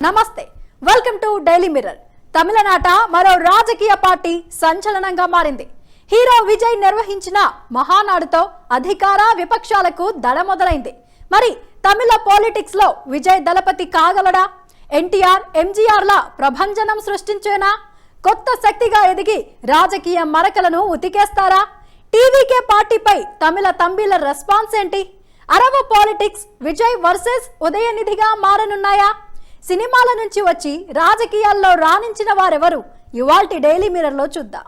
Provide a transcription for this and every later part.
నమస్తే welcome to daily mirror. తమిళనాట మరో రాజకీయ పార్టీ సంచలనంగా మారింది. హీరో విజయ్ నిర్వహించిన మహానాడుతో అధికార విపక్షాలకు దడ మొదలైంది. మరి తమిళ పాలిటిక్స్ లో విజయ్ దళపతి కాగలడా? ఎన్టీఆర్ ఎంజీఆర్ లా ప్రభంజనం సృష్టించేనా? కొత్త శక్తిగా ఎదిగి రాజకీయ మరకలను ఉతికేస్తారా? టీవీకే పార్టీపై తమిళ తంబిల రెస్పాన్స్ ఏంటి? అరవ పాలిటిక్స్ విజయ్ వర్సెస్ ఉదయనిధిగా మారనున్నాయా? సినిమాల నుంచి వచ్చి రాజకీయాల్లో రాణించిన వారెవరు? ఇవాల్టి డైలీ మిర్రర్ లో చూద్దాం.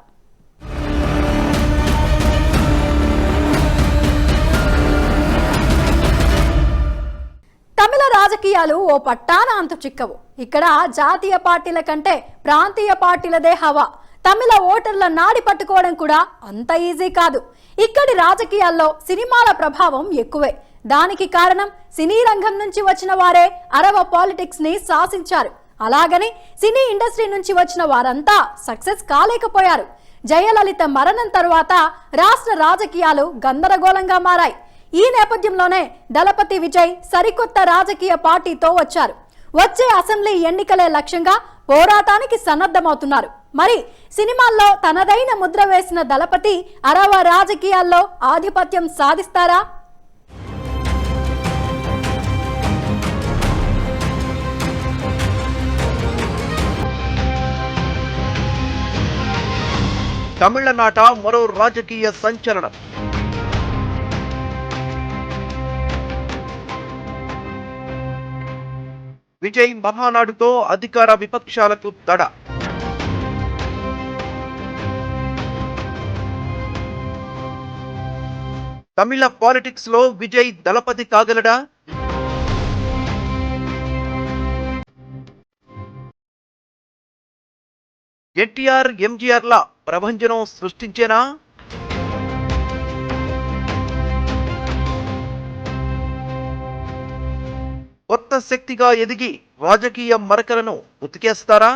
తమిళ రాజకీయాలు ఓ పట్టాన అంతు చిక్కవు. ఇక్కడ జాతీయ పార్టీల కంటే ప్రాంతీయ పార్టీలదే హవా. తమిళ ఓటర్ల నాడి పట్టుకోవడం కూడా అంత ఈజీ కాదు. ఇక్కడి రాజకీయాల్లో సినిమాల ప్రభావం ఎక్కువే. దానికి కారణం సినీ రంగం నుంచి వచ్చిన వారే అరవ పాలిటిక్స్ ని శాసించారు. అలాగని సినీ ఇండస్ట్రీ నుంచి వచ్చిన వారంతా సక్సెస్ కాలేకపోయారు. జయలలిత మరణం తరువాత రాష్ట్ర రాజకీయాలు గందరగోళంగా మారాయి. ఈ నేపథ్యంలోనే దళపతి విజయ్ సరికొత్త రాజకీయ పార్టీతో వచ్చారు. వచ్చే అసెంబ్లీ ఎన్నికలే లక్ష్యంగా పోరాటానికి సన్నద్ధమవుతున్నారు. మరి సినిమాల్లో తనదైన ముద్ర వేసిన దళపతి అరవ రాజకీయాల్లో ఆధిపత్యం సాధిస్తారా? తమిళనాట మరో రాజకీయ సంచలనం. విజయ్ మహానాడుతో అధికార విపక్షాలకు దడ. తమిళ పాలిటిక్స్ లో విజయ్ దళపతి కాగలడా? ఎన్టీఆర్ ఎంజీఆర్ లా ప్రభంజనం సృష్టించేనా? కొత్త శక్తిగా ఎదిగి రాజకీయ మరకలను ఉతికేస్తారా?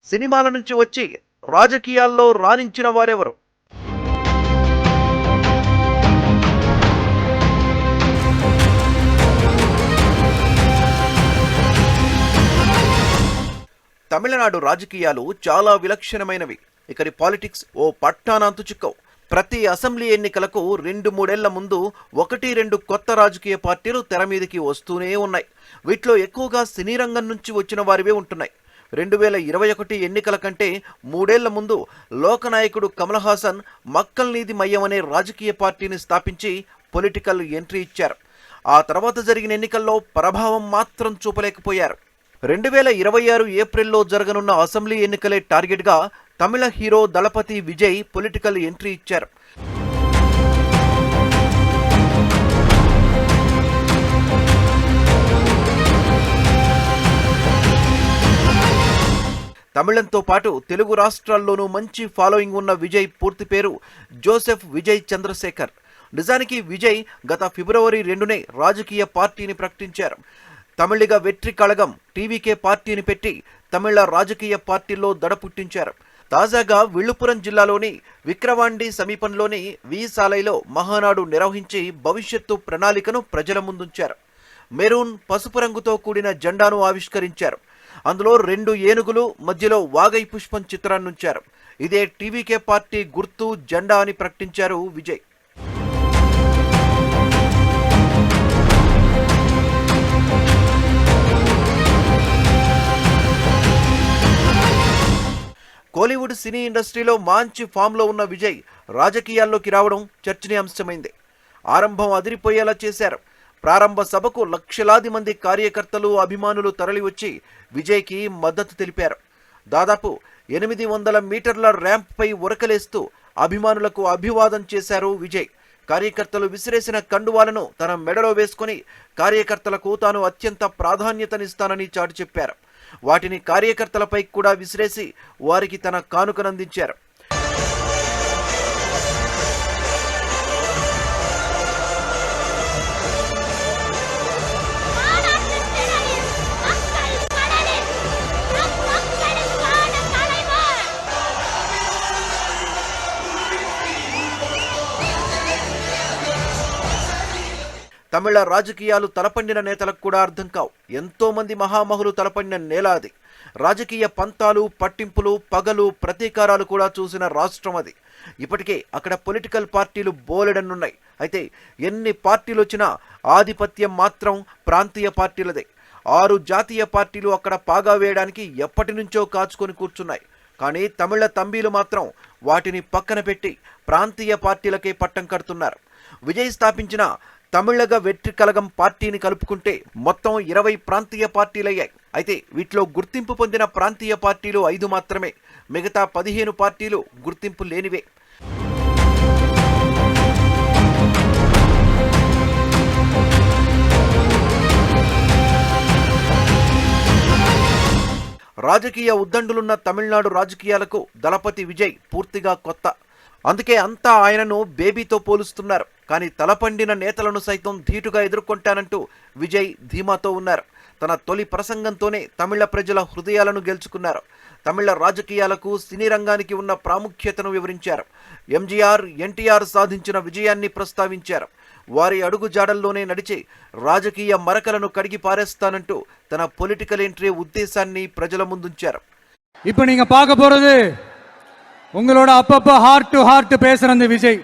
సినిమాల నుంచి వచ్చి రాజకీయాల్లో రాణించిన వారెవరు? తమిళనాడు రాజకీయాలు చాలా విలక్షణమైనవి. ఇక్కడి పాలిటిక్స్ ఓ పట్టానంతు చిక్కవు. ప్రతి అసెంబ్లీ ఎన్నికలకు 2-3 ముందు 1-2 కొత్త రాజకీయ పార్టీలు తెర మీదకి వస్తూనే ఉన్నాయి. వీటిలో ఎక్కువగా సినీ రంగం నుంచి వచ్చిన వారివే ఉంటున్నాయి. 2021 ఎన్నికల కంటే 3 ఏళ్ల ముందు లోకనాయకుడు కమల్ హాసన్ మక్కల్నీది మయ్యం అనే రాజకీయ పార్టీని స్థాపించి పొలిటికల్ ఎంట్రీ ఇచ్చారు. ఆ తర్వాత జరిగిన ఎన్నికల్లో ప్రభావం మాత్రం చూపలేకపోయారు. 2026 ఏప్రిల్లో జరగనున్న అసెంబ్లీ ఎన్నికలే టార్గెట్గా తమిళ హీరో దళపతి విజయ్ పొలిటికల్ ఎంట్రీ ఇచ్చారు. తమిళంతో పాటు తెలుగు రాష్ట్రాల్లోనూ మంచి ఫాలోయింగ్ ఉన్న విజయ్ పూర్తి పేరు జోసెఫ్ విజయ్ చంద్రశేఖర్. నిజానికి విజయ్ గత ఫిబ్రవరి 2నే రాజకీయ పార్టీని ప్రకటించారు. తమిళిగ వెట్రి కళగం టీవీకే పార్టీని పెట్టి తమిళ రాజకీయ పార్టీల్లో దడ పుట్టించారు. తాజాగా విల్లుపురం జిల్లాలోని విక్రవాండి సమీపంలోని వీసాలైలో మహానాడు నిర్వహించి భవిష్యత్తు ప్రణాళికను ప్రజల ముందుంచారు. మెరూన్ పసుపు రంగుతో కూడిన జెండాను ఆవిష్కరించారు. అందులో 2 ఏనుగులు మధ్యలో వాగై పుష్పం చిత్రాన్నుంచారు. ఇదే టీవీకే పార్టీ గుర్తు జెండా అని ప్రకటించారు విజయ్. కోలీవుడ్ సినీ ఇండస్ట్రీలో మంచి ఫామ్లో ఉన్న విజయ్ రాజకీయాల్లోకి రావడం చర్చనీయాంశమైంది. ఆరంభం అదిరిపోయేలా చేశారు. ప్రారంభ సభకు లక్షలాది మంది కార్యకర్తలు అభిమానులు తరలివచ్చి విజయ్కి మద్దతు తెలిపారు. దాదాపు 800 మీటర్ల ర్యాంప్పై ఉరకలేస్తూ అభిమానులకు అభివాదం చేశారు విజయ్. కార్యకర్తలు విసిరేసిన కండువాలను తన మెడలో వేసుకుని కార్యకర్తలకు తాను అత్యంత ప్రాధాన్యతనిస్తానని చాటి చెప్పారు. వాటిని కార్యకర్తలపై కూడా విసిరేసి వారికి తన కానుకనందించారు. తమిళ రాజకీయాలు తలపండిన నేతలకు కూడా అర్థం కావు. ఎంతో మంది మహామహులు తలపండిన నేల అది. రాజకీయ పంతాలు, పట్టింపులు, పగలు, ప్రతీకారాలు కూడా చూసిన రాష్ట్రం అది. ఇప్పటికే అక్కడ పొలిటికల్ పార్టీలు బోలెడన్నున్నాయి. అయితే ఎన్ని పార్టీలు వచ్చినా ఆధిపత్యం మాత్రం ప్రాంతీయ పార్టీలదే. 6 జాతీయ పార్టీలు అక్కడ పాగా వేయడానికి ఎప్పటి నుంచో కాచుకొని కూర్చున్నాయి. కానీ తమిళ తంబీలు మాత్రం వాటిని పక్కన పెట్టి ప్రాంతీయ పార్టీలకే పట్టం కడుతున్నారు. విజయ్ స్థాపించిన తమిళగ వెట్రి కలగం పార్టీని కలుపుకుంటే మొత్తం 20 ప్రాంతీయ పార్టీలయ్యాయి. అయితే వీటిలో గుర్తింపు పొందిన ప్రాంతీయ పార్టీలు 5 మాత్రమే. మిగతా 15 పార్టీలు గుర్తింపు లేనివే. రాజకీయ ఉద్దండులున్న తమిళనాడు రాజకీయాలకు దళపతి విజయ్ పూర్తిగా కొత్త. అందుకే అంతా ఆయనను బేబీతో పోలుస్తున్నారు. కానీ తలపండిన నేతలను సైతం ధీటుగా ఎదుర్కొంటానంటూ విజయ్ ధీమాతో ఉన్నారు. తన తొలి ప్రసంగంతోనే తమిళ ప్రజల హృదయాలను గెలుచుకున్నారు. తమిళ రాజకీయాలకు, సినీ రంగానికి ఉన్న ప్రాముఖ్యతను వివరించారు. ఎంజీఆర్, ఎన్టీఆర్ సాధించిన విజయాన్ని ప్రస్తావించారు. వారి అడుగు జాడల్లోనే నడిచి రాజకీయ మరకలను కడిగి పారేస్తానంటూ తన పొలిటికల్ ఎంట్రీ ఉద్దేశాన్ని ప్రజల ముందుంచారు. இப்போ நீங்க பார்க்க போறது உங்களோட அப்பப்ப ஹார்ட் டு ஹார்ட் பேசுறது விஜய்.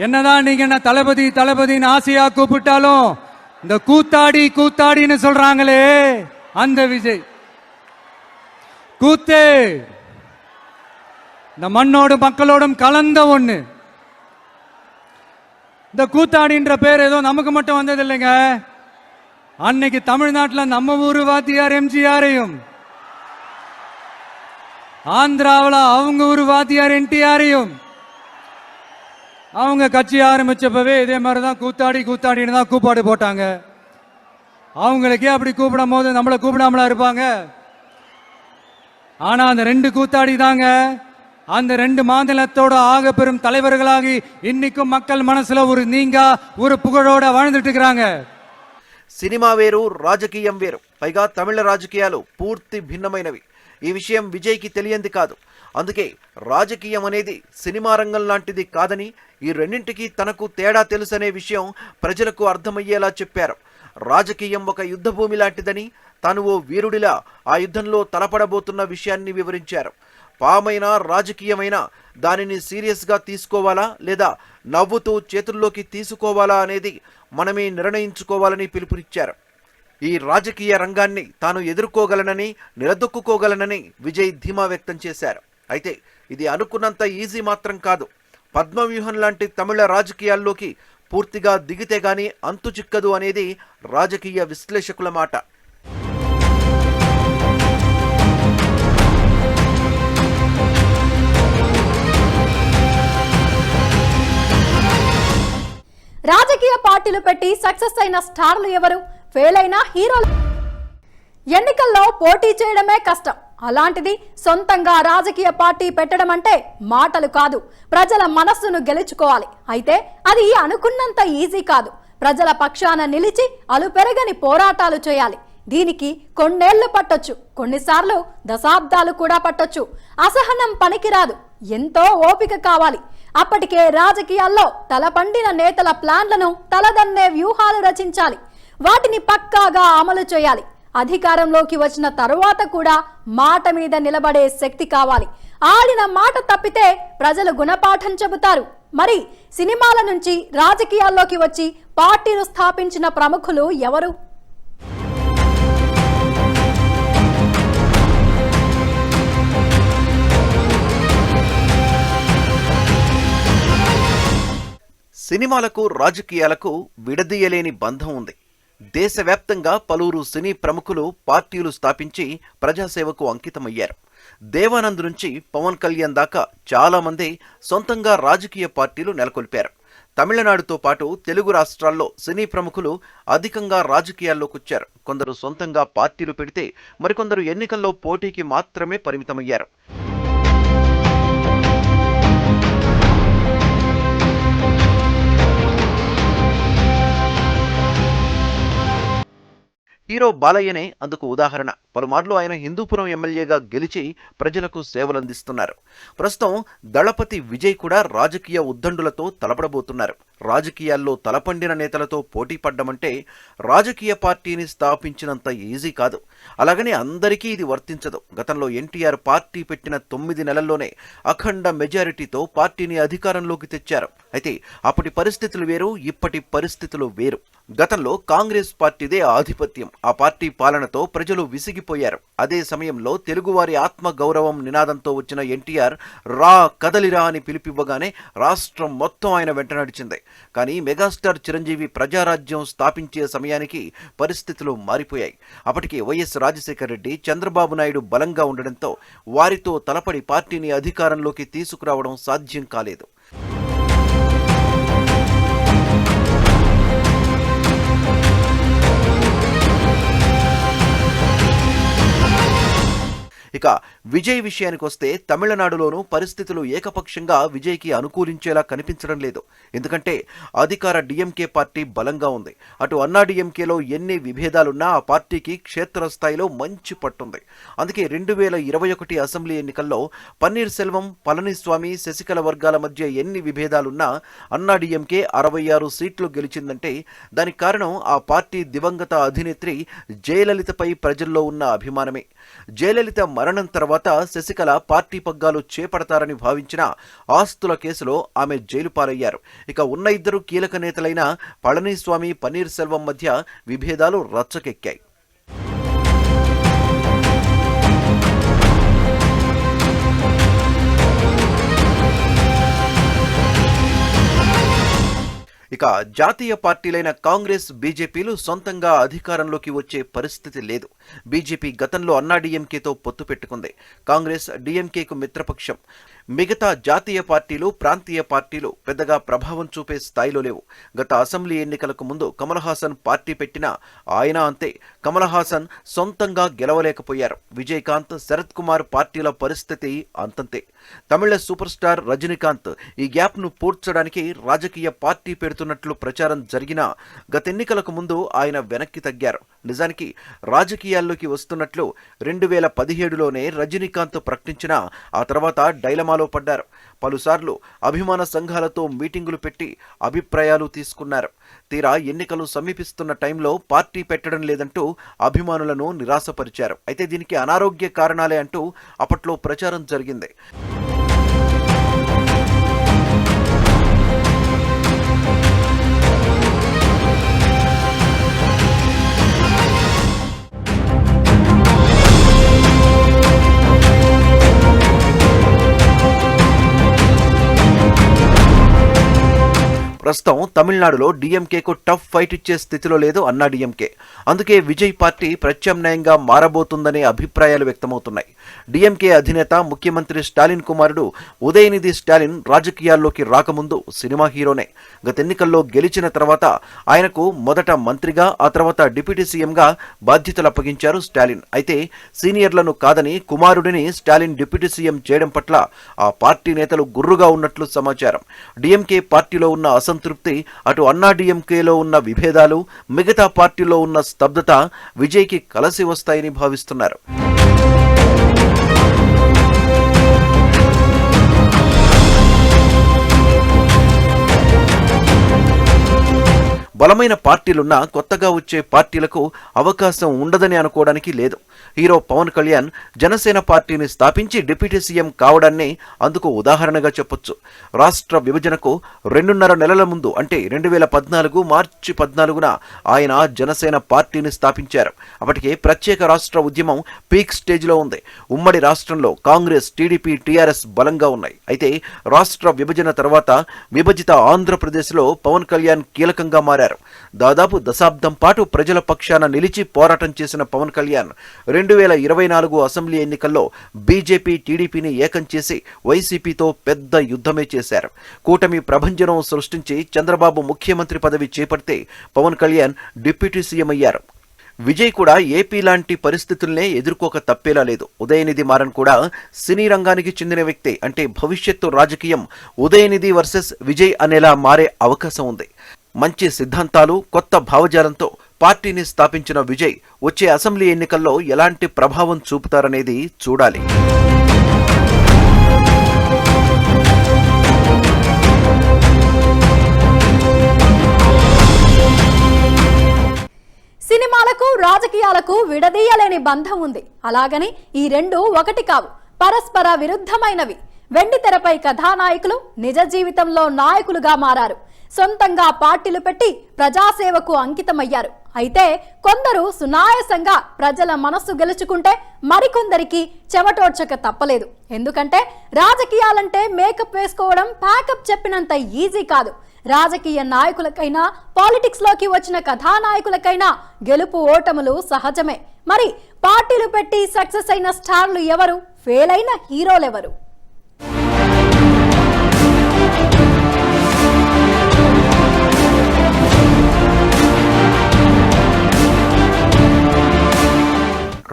என்னதான் நீங்க என்ன தளபதி தளபதின்னு ஆசையா கூப்பிட்டாலும் இந்த கூத்தாடி கூத்தாடின்னு சொல்றாங்களே அந்த விஜய். கூத்து இந்த மண்ணோடும் மக்களோடும் கலந்த ஒண்ணு. இந்த கூத்தாடின்ற பேர் ஏதோ நமக்கு மட்டும் வந்தது இல்லைங்க. அன்னைக்கு தமிழ்நாட்டில் நம்ம ஊரு வாத்தியார் எம்ஜிஆரையும், ஆந்திராவில் அவங்க ஊரு வாத்தியார் என்டிஆரையும், அவங்க கட்சி ஆரம்பிச்சப்பவே இதே மாதிரி தான் கூத்தாடி கூத்தாடின்னு தான் கூப்பாடு போட்டாங்க. அவங்களுக்கே அப்படி கூப்பிடும் போது நம்மளை கூப்பிடாமலா இருப்பாங்க? ஆனா அந்த 2 கூத்தாடி தாங்க அந்த 2 மாநிலத்தோட ஆக பெரும் தலைவர்களாகி இன்னைக்கும் மக்கள் మనసులో ஒரு புகழோட வாழ்ந்துட்டு இருக்காங்க. సినిమా వేరు, రాజకీయం వేరు. పైగా తమిళ రాజకీయాలు పూర్తి భిన్నమైనవి. ఈ విషయం విజయ్కి తెలియంది కాదు. అందుకే రాజకీయం అనేది సినిమా రంగం లాంటిది కాదని, ఈ రెండింటికి తనకు తేడా తెలుసనే విషయం ప్రజలకు అర్థమయ్యేలా చెప్పారు. రాజకీయం ఒక యుద్ధ భూమి లాంటిదని, తాను ఓ వీరుడిలా ఆ యుద్ధంలో తలపడబోతున్న విషయాన్ని వివరించారు. పామైనా రాజకీయమైనా దానిని సీరియస్గా తీసుకోవాలా లేదా నవ్వుతూ చేతుల్లోకి తీసుకోవాలా అనేది మనమే నిర్ణయించుకోవాలని పిలుపునిచ్చారు. ఈ రాజకీయ రంగాన్ని తాను ఎదుర్కోగలనని, నిలదొక్కుకోగలనని విజయ్ ధీమా వ్యక్తం చేశారు. అయితే ఇది అనుకున్నంత ఈజీ మాత్రం కాదు. పద్మవ్యూహం లాంటి తమిళ రాజకీయాల్లోకి పూర్తిగా దిగితే గానీ అంతు చిక్కదు అనేది రాజకీయ విశ్లేషకుల మాట. రాజకీయ పార్టీలు పెట్టి సక్సెస్ అయిన స్టార్లు ఎవరు? ఫెయిల్ అయిన హీరోలు. ఎన్నికల్లో పోటీ చేయడమే కష్టం. అలాంటిది సొంతంగా రాజకీయ పార్టీ పెట్టడం అంటే మాటలు కాదు, ప్రజల మనస్సును గెలుచుకోవాలి. అయితే అది అనుకున్నంత ఈజీ కాదు. ప్రజల పక్షాన నిలిచి అలుపెరగని పోరాటాలు చేయాలి. దీనికి కొన్నేళ్లు పట్టొచ్చు, కొన్నిసార్లు దశాబ్దాలు కూడా పట్టొచ్చు. అసహనం పనికిరాదు, ఎంతో ఓపిక కావాలి. అప్పటికే రాజకీయాల్లో తలపండిన నేతల ప్లాన్లను తలదన్నే వ్యూహాలు రచించాలి. వాటిని పక్కాగా అమలు చేయాలి. అధికారంలోకి వచ్చిన తరువాత కూడా మాట మీద నిలబడే శక్తి కావాలి. ఆడిన మాట తప్పితే ప్రజలు గుణపాఠం చెబుతారు. మరి సినిమాల నుంచి రాజకీయాల్లోకి వచ్చి పార్టీలు స్థాపించిన ప్రముఖులు ఎవరు? సినిమాలకు రాజకీయాలకు విడదీయలేని బంధం ఉంది. దేశవ్యాప్తంగా పలువురు సినీ ప్రముఖులు పార్టీలు స్థాపించి ప్రజాసేవకు అంకితమయ్యారు. దేవానంద్ నుంచి పవన్ కళ్యాణ్ దాకా చాలా మంది సొంతంగా రాజకీయ పార్టీలు నెలకొల్పారు. తమిళనాడుతో పాటు తెలుగు రాష్ట్రాల్లో సినీ ప్రముఖులు అధికంగా రాజకీయాల్లోకి వచ్చారు. కొందరు సొంతంగా పార్టీలు పెడితే మరికొందరు ఎన్నికల్లో పోటీకి మాత్రమే పరిమితమయ్యారు. ఈ హీరో బాలయ్యనే అందుకు ఉదాహరణ. పలుమార్లు ఆయన హిందూపురం ఎమ్మెల్యేగా గెలిచి ప్రజలకు సేవలందిస్తున్నారు. ప్రస్తుతం దళపతి విజయ్ కూడా రాజకీయ ఉద్దండులతో తలపడబోతున్నారు. రాజకీయాల్లో తలపండిన నేతలతో పోటీ పడ్డమంటే రాజకీయ పార్టీని స్థాపించినంత ఈజీ కాదు. అలాగని అందరికీ ఇది వర్తించదు. గతంలో ఎన్టీఆర్ పార్టీ పెట్టిన 9 నెలల్లోనే అఖండ మెజారిటీతో పార్టీని అధికారంలోకి తెచ్చారు. అయితే అప్పటి పరిస్థితులు వేరు, ఇప్పటి పరిస్థితులు వేరు. గతంలో కాంగ్రెస్ పార్టీదే ఆధిపత్యం. ఆ పార్టీ పాలనతో ప్రజలు విసిగిపోయారు. అదే సమయంలో తెలుగువారి ఆత్మ గౌరవం నినాదంతో వచ్చిన ఎన్టీఆర్ రా కదలిరా అని పిలిపివ్వగానే రాష్ట్రం మొత్తం ఆయన వెంట నడిచింది. కానీ మెగాస్టార్ చిరంజీవి ప్రజారాజ్యం స్థాపించే సమయానికి పరిస్థితులు మారిపోయాయి. అప్పటికే వైఎస్ రాజశేఖర రెడ్డి, చంద్రబాబు నాయుడు బలంగా ఉండడంతో వారితో తలపడి పార్టీని అధికారంలోకి తీసుకురావడం సాధ్యం కాలేదు. ఇక విజయ్ విషయానికి వస్తే తమిళనాడులోనూ పరిస్థితులు ఏకపక్షంగా విజయ్కి అనుకూలించేలా కనిపించడం లేదు. ఎందుకంటే అధికార డిఎంకే పార్టీ బలంగా ఉంది. అటు అన్నా డిఎంకేలో ఎన్ని విభేదాలున్నా ఆ పార్టీకి క్షేత్రస్థాయిలో మంచి పట్టుంది. అందుకే 2021 అసెంబ్లీ ఎన్నికల్లో పన్నీర్ సెల్వం, పళనిస్వామి, శశికళ వర్గాల మధ్య ఎన్ని విభేదాలున్నా అన్నా డిఎంకే 66 సీట్లు గెలిచిందంటే దానికి కారణం ఆ పార్టీ దివంగత అధినేత్రి జయలలితపై ప్రజల్లో ఉన్న అభిమానమే. జయలలిత మరణం తర్వాత శశికళ పార్టీ పగ్గాలు చేపడతారని భావించిన ఆస్తుల కేసులో ఆమె జైలు పాలయ్యారు. ఇక ఉన్న ఇద్దరు కీలక నేతలైన పళనిస్వామి, పన్నీర్ సెల్వం మధ్య విభేదాలు రచ్చకెక్కాయి. ఇక జాతీయ పార్టీలైన కాంగ్రెస్, బీజేపీలు సొంతంగా అధికారంలోకి వచ్చే పరిస్థితి లేదు. బీజేపీ గతంలో అన్నా డిఎంకేతో పొత్తు పెట్టుకుంది. కాంగ్రెస్ డిఎంకేకు మిత్రపక్షం. మిగతా జాతీయ పార్టీలు, ప్రాంతీయ పార్టీలు పెద్దగా ప్రభావం చూపే స్థాయిలో లేవు. గత అసెంబ్లీ ఎన్నికలకు ముందు కమల్ హాసన్ పార్టీ పెట్టినా ఆయన అంతే. కమల్ హాసన్ సొంతంగా గెలవలేకపోయారు. విజయకాంత్, శరత్ కుమార్ పార్టీల పరిస్థితి అంతంతే. తమిళ సూపర్ స్టార్ రజనీకాంత్ ఈ గ్యాప్ను పూడ్చడానికి రాజకీయ పార్టీ పెడుతున్నట్లు ప్రచారం జరిగినా గత ఎన్నికలకు ముందు ఆయన వెనక్కి తగ్గారు. నిజానికి రాజకీయాల్లోకి వస్తున్నట్లు 2017లోనే రజనీకాంత్ ప్రకటించినా ఆ తర్వాత డైలమాలో పడ్డారు. పలుసార్లు అభిమాన సంఘాలతో మీటింగులు పెట్టి అభిప్రాయాలు తీసుకున్నారు. తీరా ఎన్నికలు సమీపిస్తున్న టైంలో పార్టీ పెట్టడం లేదంటూ అభిమానులను నిరాశపరిచారు. అయితే దీనికి అనారోగ్య కారణాలే అంటూ అప్పట్లో ప్రచారం జరిగింది. ప్రస్తుతం తమిళనాడులో డిఎంకేకు టఫ్ ఫైట్ ఇచ్చే స్థితిలో లేదు అన్నా డిఎంకే. అందుకే విజయ్ పార్టీ ప్రత్యామ్నాయంగా మారబోతుందనే అభిప్రాయాలు వ్యక్తమవుతున్నాయి. డిఎంకే అధినేత ముఖ్యమంత్రి స్టాలిన్ కుమారుడు ఉదయనిధి స్టాలిన్ రాజకీయాల్లోకి రాకముందు సినిమా హీరోనే. గత ఎన్నికల్లో గెలిచిన తర్వాత ఆయనకు మొదట మంత్రిగా, ఆ తర్వాత డిప్యూటీ సీఎంగా బాధ్యతలు అప్పగించారు స్టాలిన్. అయితే సీనియర్లను కాదని కుమారుడిని స్టాలిన్ డిప్యూటీ సీఎం చేయడం పట్ల ఆ పార్టీ నేతలు గుర్రుగా ఉన్నట్లు సమాచారం. డిఎంకే పార్టీలో ఉన్న అసంతృప్తి, అటు అన్నా డిఎంకేలో ఉన్న విభేదాలు, మిగతా పార్టీలో ఉన్న స్తబ్దత విజయ్కి కలిసి వస్తాయని భావిస్తున్నారు. బలమైన పార్టీలున్నా కొత్తగా వచ్చే పార్టీలకు అవకాశం ఉండదని అనుకోవడానికి లేదు. హీరో పవన్ కళ్యాణ్ జనసేన పార్టీని స్థాపించి డిప్యూటీ సీఎం కావడాన్ని అందుకు ఉదాహరణగా చెప్పొచ్చు. రాష్ట్ర విభజనకు 2.5 నెలల ముందు అంటే 2014 మార్చి 14న ఆయన జనసేన పార్టీని స్థాపించారు. అప్పటికే ప్రత్యేక రాష్ట్ర ఉద్యమం పీక్ స్టేజ్లో ఉంది. ఉమ్మడి రాష్ట్రంలో కాంగ్రెస్, టీడీపీ, టీఆర్ఎస్ బలంగా ఉన్నాయి. అయితే రాష్ట్ర విభజన తర్వాత విభజిత ఆంధ్రప్రదేశ్లో పవన్ కళ్యాణ్ కీలకంగా మారారు. దాదాపు దశాబ్దం పాటు ప్రజల పక్షాన నిలిచి పోరాటం చేసిన పవన్ కళ్యాణ్ 2024 అసెంబ్లీ ఎన్నికల్లో బీజేపీ, టీడీపీని ఏకం చేసి వైసీపీతో పెద్ద యుద్ధమే చేశారు. కూటమి ప్రభంజనం సృష్టించి చంద్రబాబు ముఖ్యమంత్రి పదవి చేపడితే పవన్ కళ్యాణ్ డిప్యూటీ సీఎం అయ్యారు. విజయ్ కూడా ఏపీ లాంటి పరిస్థితుల్నే ఎదుర్కోక తప్పేలా లేదు. ఉదయనిధి మారన్ కూడా సినీ రంగానికి చెందిన వ్యక్తే. అంటే భవిష్యత్తు రాజకీయం ఉదయనిధి వర్సెస్ విజయ్ అనేలా మారే అవకాశం ఉంది. మంచి సిద్ధాంతాలు, కొత్త భావజాలంతో పార్టీని స్థాపించిన విజయ్ వచ్చే అసెంబ్లీ ఎన్నికల్లో ఎలాంటి ప్రభావం చూపుతారనేది చూడాలి. సినిమాలకు రాజకీయాలకు విడదీయలేని బంధం ఉంది. అలాగని ఈ రెండు ఒకటి కావు, పరస్పర విరుద్ధమైనవి. వెండితెరపై కథానాయకులు నిజ జీవితంలో నాయకులుగా మారారు. సొంతంగా పార్టీలు పెట్టి ప్రజాసేవకు అంకితమయ్యారు. అయితే కొందరు సునాయాసంగా ప్రజల మనస్సు గెలుచుకుంటే మరికొందరికి చెమటోడ్చక తప్పలేదు. ఎందుకంటే రాజకీయాలంటే మేకప్ వేసుకోవడం ప్యాకప్ చెప్పినంత ఈజీ కాదు. రాజకీయ నాయకులకైనా పాలిటిక్స్ లోకి వచ్చిన కథానాయకులకైనా గెలుపు ఓటములు సహజమే. మరి పార్టీలు పెట్టి సక్సెస్ అయిన స్టార్లు ఎవరు? ఫెయిల్ అయిన హీరోలెవరు?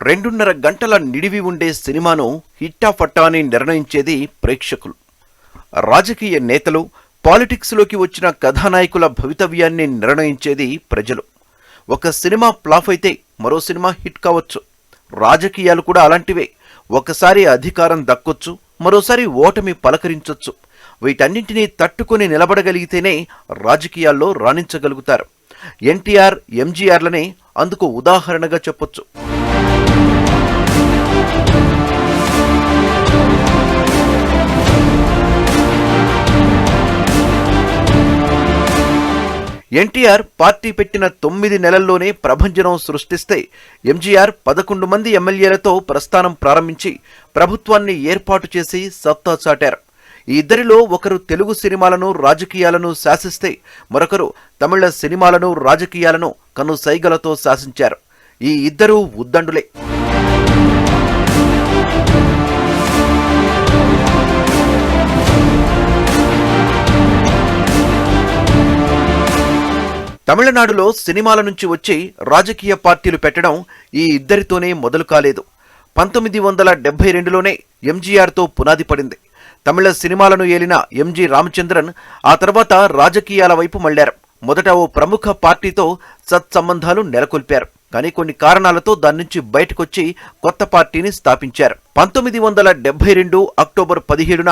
రెండున్నర గంటల నిడివి ఉండే సినిమాను హిట్టాఫట్టా అని నిర్ణయించేది ప్రేక్షకులు. రాజకీయ నేతలు, పాలిటిక్స్లోకి వచ్చిన కథానాయకుల భవితవ్యాన్ని నిర్ణయించేది ప్రజలు. ఒక సినిమా ఫ్లాప్ అయితే మరో సినిమా హిట్ కావచ్చు. రాజకీయాలు కూడా అలాంటివే. ఒకసారి అధికారం దక్కొచ్చు, మరోసారి ఓటమి పలకరించొచ్చు. వీటన్నింటినీ తట్టుకొని నిలబడగలిగితేనే రాజకీయాల్లో రాణించగలుగుతారు. ఎన్టీఆర్, ఎంజీఆర్లనే అందుకు ఉదాహరణగా చెప్పొచ్చు. ఎన్టీఆర్ పార్టీ పెట్టిన 9 నెలల్లోనే ప్రభంజనం సృష్టిస్తే, ఎంజీఆర్ 11 మంది ఎమ్మెల్యేలతో ప్రస్థానం ప్రారంభించి ప్రభుత్వాన్ని ఏర్పాటు చేసి సత్తా చాటారు. ఈ ఇద్దరిలో ఒకరు తెలుగు సినిమాలను, రాజకీయాలను శాసిస్తే మరొకరు తమిళ సినిమాలను, రాజకీయాలను కనుసైగలతో శాసించారు. ఈ ఇద్దరూ ఉద్దండులే. తమిళనాడులో సినిమాల నుంచి వచ్చి రాజకీయ పార్టీలు పెట్టడం ఈ ఇద్దరితోనే మొదలు కాలేదు. 1972లోనే ఎంజీఆర్తో పునాది పడింది. తమిళ సినిమాలను ఏలిన ఎంజీ రామచంద్రన్ ఆ తర్వాత రాజకీయాల వైపు మళ్లారు. మొదట ఓ ప్రముఖ పార్టీతో సత్సంబంధాలు నెలకొల్పారు. కానీ కొన్ని కారణాలతో దాని నుంచి బయటకొచ్చి కొత్త పార్టీని స్థాపించారు. 1972 అక్టోబర్ 17న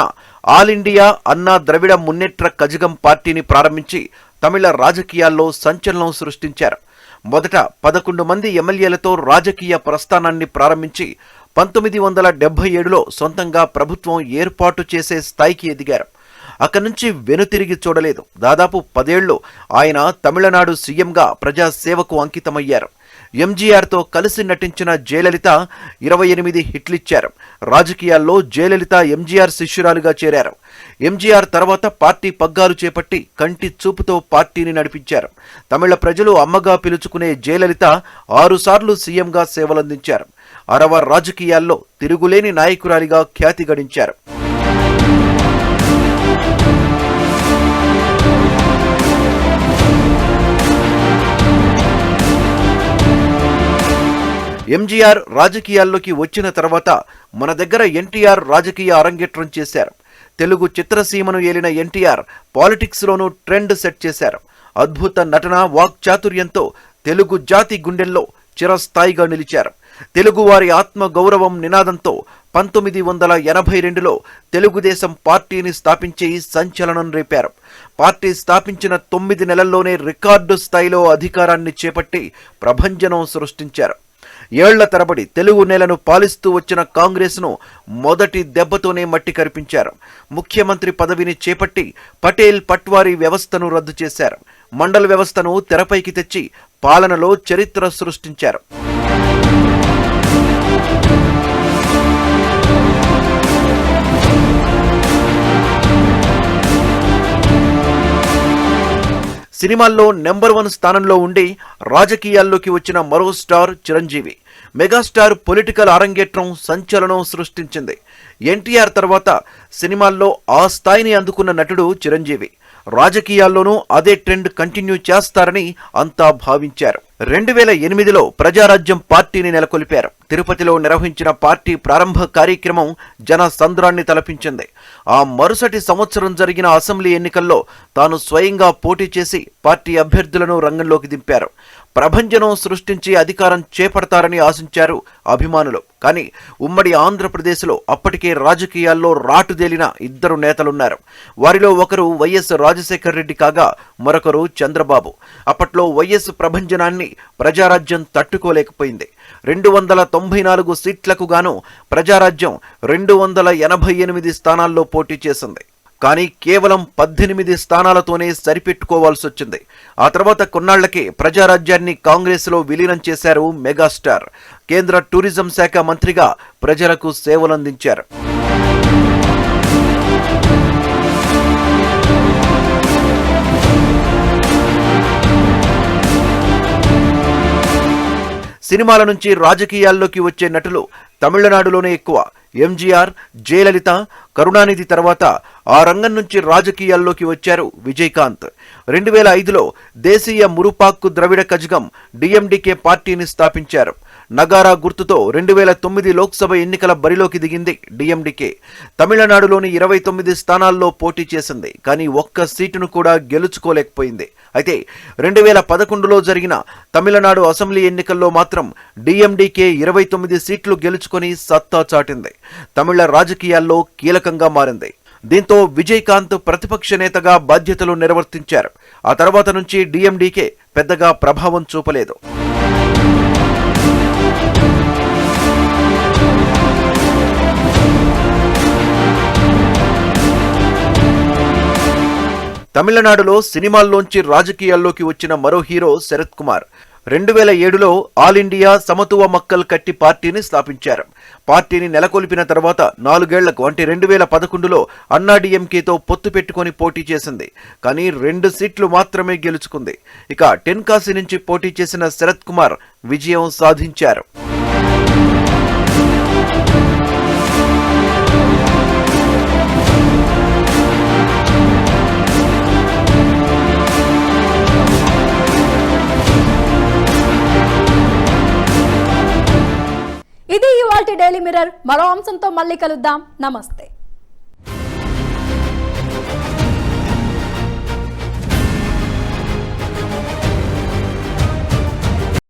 ఆల్ ఇండియా అన్నా ద్రవిడ మున్నేట్ర కజగం పార్టీని ప్రారంభించి తమిళ రాజకీయాల్లో సంచలనం సృష్టించారు. మొదట 11 మంది ఎమ్మెల్యేలతో రాజకీయ ప్రస్థానాన్ని ప్రారంభించి 1977లో సొంతంగా ప్రభుత్వం ఏర్పాటు చేసే స్థాయికి ఎదిగారు. అక్కడి నుంచి వెనుతిరిగి చూడలేదు. దాదాపు 10 ఏళ్లు ఆయన తమిళనాడు సీఎంగా ప్రజాసేవకు అంకితమయ్యారు. ఎంజీఆర్తో కలిసి నటించిన జయలలిత 28 హిట్లిచ్చారు. రాజకీయాల్లో జయలలిత ఎంజీఆర్ శిష్యురాలుగా చేరారు. ఎంజీఆర్ తర్వాత పార్టీ పగ్గాలు చేపట్టి కంటి చూపుతో పార్టీని నడిపించారు. తమిళ ప్రజలు అమ్మగా పిలుచుకునే జయలలిత 6 సార్లు సీఎంగా సేవలందించారు. అరవ రాజకీయాల్లో తిరుగులేని నాయకురాలిగా ఖ్యాతి గడించారు. ఎంజీఆర్ రాజకీయాల్లోకి వచ్చిన తర్వాత మన దగ్గర ఎన్టీఆర్ రాజకీయ అరంగేట్రం చేశారు. తెలుగు చిత్రసీమను ఏలిన ఎన్టీఆర్ పాలిటిక్స్లోనూ ట్రెండ్ సెట్ చేశారు. అద్భుత నటన, వాక్చాతుర్యంతో తెలుగు జాతి గుండెల్లో చిరస్థాయిగా నిలిచారు. తెలుగువారి ఆత్మ గౌరవం నినాదంతో 1982లో తెలుగుదేశం పార్టీని స్థాపించి సంచలనం రేపారు. పార్టీ స్థాపించిన 9 నెలల్లోనే రికార్డు స్థాయిలో అధికారాన్ని చేపట్టి ప్రభంజనం సృష్టించారు. ఏళ్ల తరబడి తెలుగు నేలను పాలిస్తూ వచ్చిన కాంగ్రెస్ను మొదటి దెబ్బతోనే మట్టి కరిపించారు. ముఖ్యమంత్రి పదవిని చేపట్టి పటేల్ పట్వారీ వ్యవస్థను రద్దు చేశారు. మండల వ్యవస్థను తెరపైకి తెచ్చి పాలనలో చరిత్ర సృష్టించారు. సినిమాల్లో నెంబర్ 1 స్థానంలో ఉండి రాజకీయాల్లోకి వచ్చిన మరో స్టార్ చిరంజీవి. మెగాస్టార్ పొలిటికల్ అరంగేట్రం సంచలనం సృష్టించింది. ఎన్టీఆర్ తర్వాత సినిమాల్లో ఆ స్థాయిని అందుకున్న నటుడు చిరంజీవి. రాజకీయాల్లోనూ అదే ట్రెండ్ కంటిన్యూ చేస్తారని అంతా భావించారు. 2008లో ప్రజారాజ్యం పార్టీని నెలకొల్పారు. తిరుపతిలో నిర్వహించిన పార్టీ ప్రారంభ కార్యక్రమం జన సంద్రాన్ని తలపించింది. ఆ మరుసటి సంవత్సరం జరిగిన అసెంబ్లీ ఎన్నికల్లో తాను స్వయంగా పోటీ చేసి పార్టీ అభ్యర్థులను రంగంలోకి దింపారు. ప్రభంజనం సృష్టించి అధికారం చేపడతారని ఆశించారు అభిమానులు. కానీ ఉమ్మడి ఆంధ్రప్రదేశ్లో అప్పటికే రాజకీయాల్లో రాటుదేలిన ఇద్దరు నేతలున్నారు. వారిలో ఒకరు వైఎస్ రాజశేఖర్ రెడ్డి కాగా మరొకరు చంద్రబాబు. అప్పట్లో వైఎస్ ప్రభంజనాన్ని ప్రజారాజ్యం తట్టుకోలేకపోయింది. 294 సీట్లకు గాను ప్రజారాజ్యం 288 స్థానాల్లో పోటీ చేసింది. కానీ కేవలం 18 స్థానాలతోనే సరిపెట్టుకోవాల్సి వచ్చింది. ఆ తర్వాత కొన్నాళ్లకే ప్రజారాజ్యాన్ని కాంగ్రెస్లో విలీనం చేశారు మెగాస్టార్. కేంద్ర టూరిజం శాఖ మంత్రిగా ప్రజలకు సేవలందించారు. సినిమాల నుంచి రాజకీయాల్లోకి వచ్చే నటులు తమిళనాడులోనే ఎక్కువ. ఎంజీఆర్, జయలలిత, కరుణానిధి తర్వాత ఆ రంగం నుంచి రాజకీయాల్లోకి వచ్చారు విజయకాంత్. 2005లో దేశీయ మురుపాక్కు ద్రవిడ కజగం డిఎండికే పార్టీని స్థాపించారు. నగారా గుర్తుతో 2009 లోక్సభ ఎన్నికల బరిలోకి దిగింది డిఎండికే. తమిళనాడులోని 29 స్థానాల్లో పోటీ చేసింది. కానీ ఒక్క సీటును కూడా గెలుచుకోలేకపోయింది. అయితే 2011లో జరిగిన తమిళనాడు అసెంబ్లీ ఎన్నికల్లో మాత్రం డిఎండికే 29 సీట్లు గెలుచుకొని సత్తా చాటింది. తమిళ రాజకీయాల్లో కీలకంగా మారింది. దీంతో విజయకాంత్ ప్రతిపక్ష నేతగా బాధ్యతలు నిర్వర్తించారు. ఆ తర్వాత నుంచి డిఎండికే పెద్దగా ప్రభావం చూపలేదు. తమిళనాడులో సినిమాల్లోంచి రాజకీయాల్లోకి వచ్చిన మరో హీరో శరత్ కుమార్. 2007లో ఆల్ ఇండియా సమతువ మక్కల్ కట్టి పార్టీని స్థాపించారు. పార్టీని నెలకొల్పిన తర్వాత 4 ఏళ్లకు అంటే 2011లో అన్నాడీఎంకేతో పొత్తు పెట్టుకుని పోటీ చేసింది. కానీ 2 సీట్లు మాత్రమే గెలుచుకుంది. ఇక టెన్కాసి నుంచి పోటీ చేసిన శరత్ కుమార్ విజయం సాధించారు. ఇది ఇవాల్టి డైలీ మిర్రర్. మరో అంశంతో మళ్ళీ కలుద్దాం. నమస్తే.